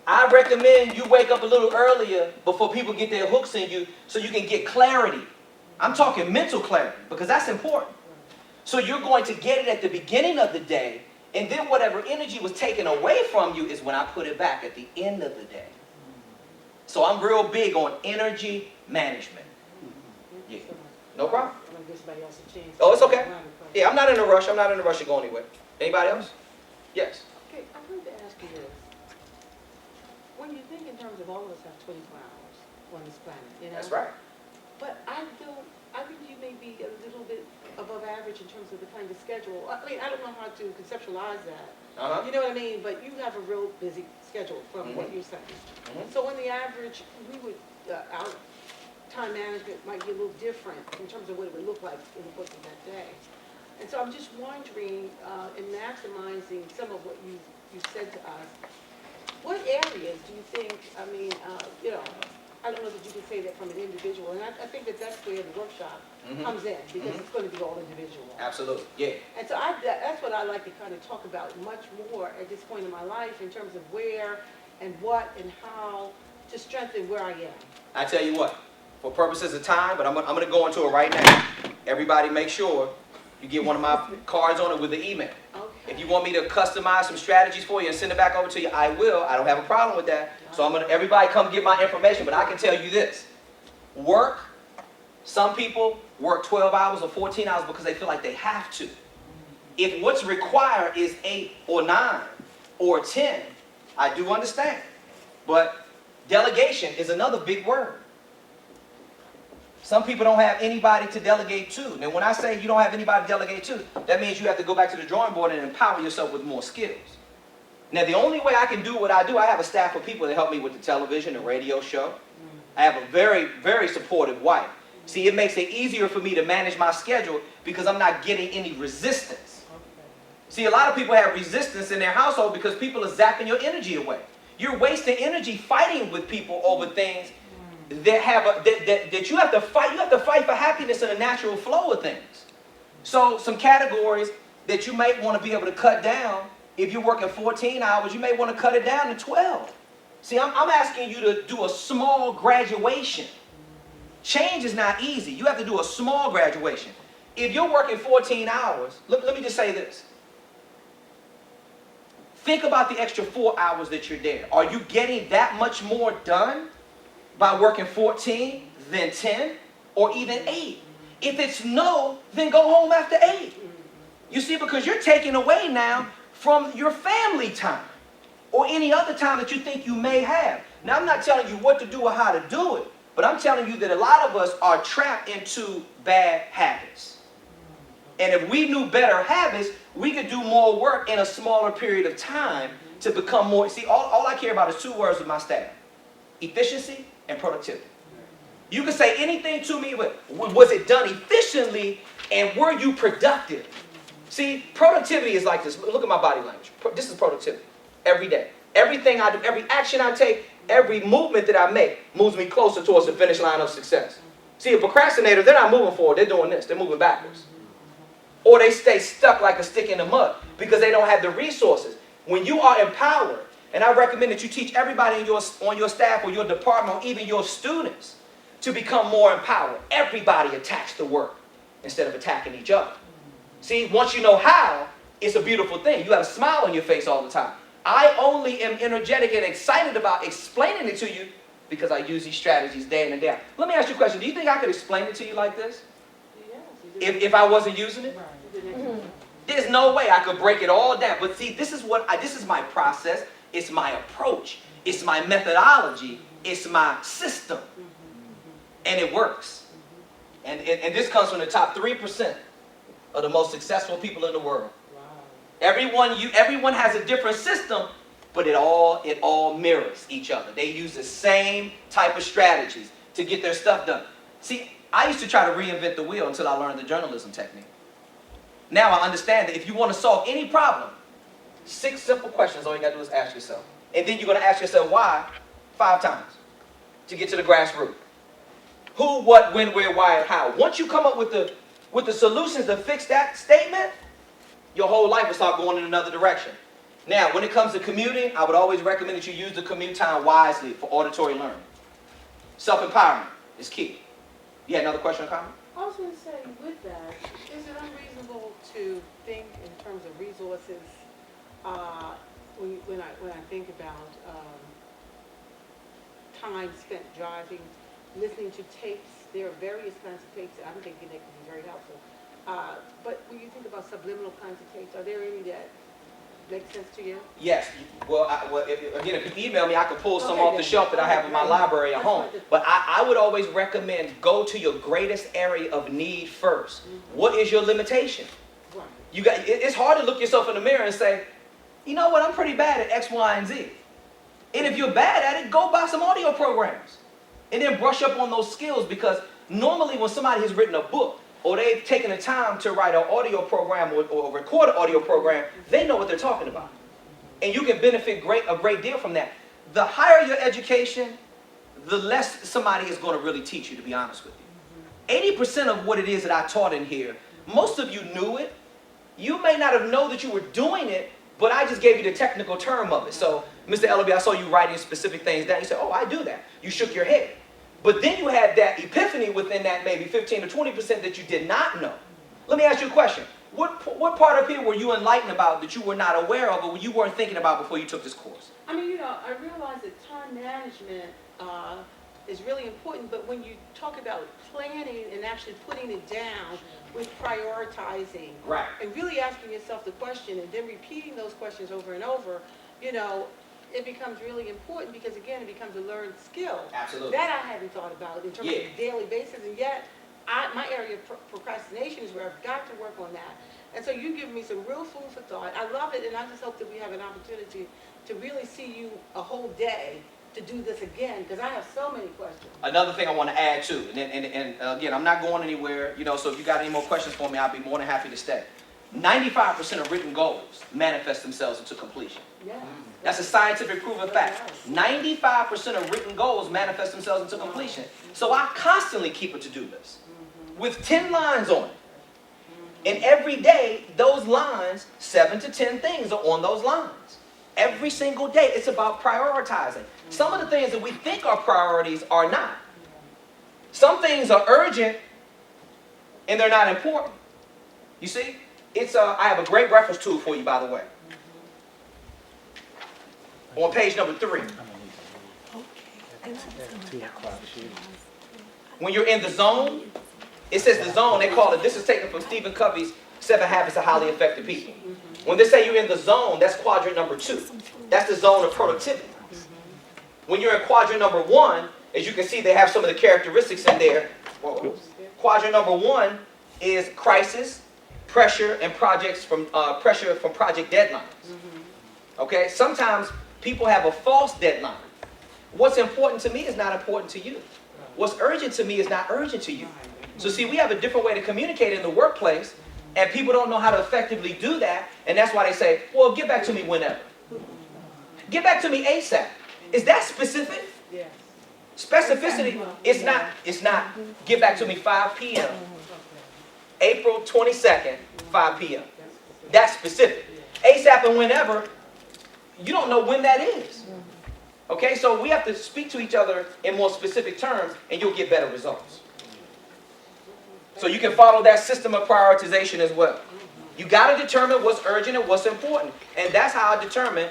I recommend you wake up a little earlier before people get their hooks in you so you can get clarity. I'm talking mental clarity because that's important. So you're going to get it at the beginning of the day, and then whatever energy was taken away from you is when I put it back at the end of the day. So I'm real big on energy management. Yeah. No problem. Oh, it's okay. Yeah, I'm not in a rush. I'm not in a rush to go anywhere. Anybody else? Yes. Okay, I wanted to ask you this. When you think in terms of all of us have 24 hours on this planet, you know? That's right. But I think you may be a little bit above average in terms of the kind of schedule. I mean, I don't know how to conceptualize that. You know what I mean? But you have a real busy schedule from what you're saying. So on the average, we would, our time management might be a little different in terms of what it would look like in the course of that day. And so I'm just wondering, in maximizing some of what you said to us, what areas do you think, I mean, you know, I don't know that you can say that from an individual, and I think that that's where the workshop comes in, because it's going to be all individual. Absolutely, yeah. And so that's what I like to kind of talk about much more at this point in my life in terms of where and what and how to strengthen where I am. I tell you what, for purposes of time, but I'm going to go into it right now. Everybody make sure you get one of my cards on it with the email. Okay. If you want me to customize some strategies for you and send it back over to you, I will. I don't have a problem with that. So I'm going to, everybody come get my information, but I can tell you this. Work, some people work 12 hours or 14 hours because they feel like they have to. If what's required is 8 or 9 or 10, I do understand. But delegation is another big word. Some people don't have anybody to delegate to. Now, when I say you don't have anybody to delegate to, that means you have to go back to the drawing board and empower yourself with more skills. Now, the only way I can do what I do, I have a staff of people that help me with the television, the radio show. I have a very, very supportive wife. See, it makes it easier for me to manage my schedule because I'm not getting any resistance. See, a lot of people have resistance in their household because people are zapping your energy away. You're wasting energy fighting with people over things that have that you have to fight. You have to fight for happiness and a natural flow of things. So some categories that you might want to be able to cut down. If you're working 14 hours, you may want to cut it down to 12. See, I'm asking you to do a small graduation. Change is not easy. You have to do a small graduation. If you're working 14 hours, let me just say this. Think about the extra 4 hours that you're there. Are you getting that much more done by working 14 than 10 or even 8? If it's no, then go home after 8. You see, because you're taking away now from your family time or any other time that you think you may have. Now, I'm not telling you what to do or how to do it, but I'm telling you that a lot of us are trapped into bad habits. And if we knew better habits, we could do more work in a smaller period of time to become more. See, all I care about is 2 words with my staff: efficiency and productivity. You can say anything to me, but was it done efficiently and were you productive? See, productivity is like this. Look at my body language. This is productivity. Every day. Everything I do, every action I take, every movement that I make moves me closer towards the finish line of success. See, a procrastinator, they're not moving forward. They're doing this. They're moving backwards. Or they stay stuck like a stick in the mud because they don't have the resources. When you are empowered, and I recommend that you teach everybody on your staff or your department or even your students to become more empowered. Everybody attacks the work instead of attacking each other. See, once you know how, it's a beautiful thing. You have a smile on your face all the time. I only am energetic and excited about explaining it to you because I use these strategies day in and day out. Let me ask you a question. Do you think I could explain it to you like this? If I wasn't using it? There's no way I could break it all down. But see, this is my process. It's my approach. It's my methodology. It's my system. And it works. And this comes from the top 3% of the most successful people in the world. Everyone has a different system, but it all mirrors each other. They use the same type of strategies to get their stuff done. See, I used to try to reinvent the wheel until I learned the journalism technique. Now I understand that if you want to solve any problem, 6 simple questions, all you got to do is ask yourself. And then you're going to ask yourself why 5 times to get to the grassroots. Who, what, when, where, why, and how. Once you come up with the solutions to fix that statement, your whole life will start going in another direction. Now, when it comes to commuting, I would always recommend that you use the commute time wisely for auditory learning. Self-empowerment is key. You had another question or comment? I was going to say, with that, is it unreasonable to think in terms of resources when I think about time spent driving, listening to tapes? There are various kinds of tapes that I'm thinking that can be very helpful. But when you think about subliminal kinds of tapes, are there any that make sense to you? Yes. Well, again, if you email me, I can pull some off the shelf that I have in my library at home. But I would always recommend go to your greatest area of need first. What is your limitation? Right. It's hard to look yourself in the mirror and say, you know what, I'm pretty bad at X, Y, and Z. And if you're bad at it, go buy some audio programs. And then brush up on those skills, because normally when somebody has written a book, or they've taken the time to write an audio program or record an audio program, they know what they're talking about. And you can benefit a great deal from that. The higher your education, the less somebody is going to really teach you, to be honest with you. 80% of what it is that I taught in here, most of you knew it. You may not have known that you were doing it, but I just gave you the technical term of it. So, Mr. Ellaby, I saw you writing specific things down. You said, oh, I do that. You shook your head. But then you had that epiphany within that maybe 15 or 20% that you did not know. Let me ask you a question. What part of here were you enlightened about that you were not aware of or you weren't thinking about before you took this course? I mean, I realize that time management is really important, but when you talk about planning and actually putting it down with prioritizing, right, and really asking yourself the question and then repeating those questions over and over, it becomes really important, because again, it becomes a learned skill. Absolutely. That I hadn't thought about in terms of the daily basis, and yet my area of procrastination is where I've got to work on that. And so you give me some real food for thought. I love it, and I just hope that we have an opportunity to really see you a whole day to do this again, because I have so many questions. Another thing I want to add too, and again, I'm not going anywhere, so if you got any more questions for me, I'll be more than happy to stay. 95% of written goals manifest themselves into completion. Yes. That's a scientific proven fact. 95% of written goals manifest themselves into completion. So I constantly keep a to-do list with 10 lines on it. And every day, those lines, 7 to 10 things are on those lines. Every single day, it's about prioritizing. Some of the things that we think are priorities are not. Some things are urgent and they're not important. You see? I have a great reference tool for you, by the way. On page number 3. When you're in the zone, it says the zone, they call it, this is taken from Stephen Covey's 7 Habits of Highly Effective People. When they say you're in the zone, that's quadrant number 2. That's the zone of productivity. When you're in quadrant number 1, as you can see, they have some of the characteristics in there. Quadrant number 1 is crisis, pressure, and pressure from project deadlines. Okay, sometimes people have a false deadline. What's important to me is not important to you. What's urgent to me is not urgent to you. So see, we have a different way to communicate in the workplace, and people don't know how to effectively do that, and that's why they say, well, get back to me whenever. Get back to me ASAP. Is that specific? Yes. Specificity is not get back to me 5 p.m. April 22nd, 5 p.m. That's specific. ASAP and whenever, you don't know when that is. Okay, so we have to speak to each other in more specific terms, and you'll get better results. So you can follow that system of prioritization as well. You got to determine what's urgent and what's important. And that's how I determine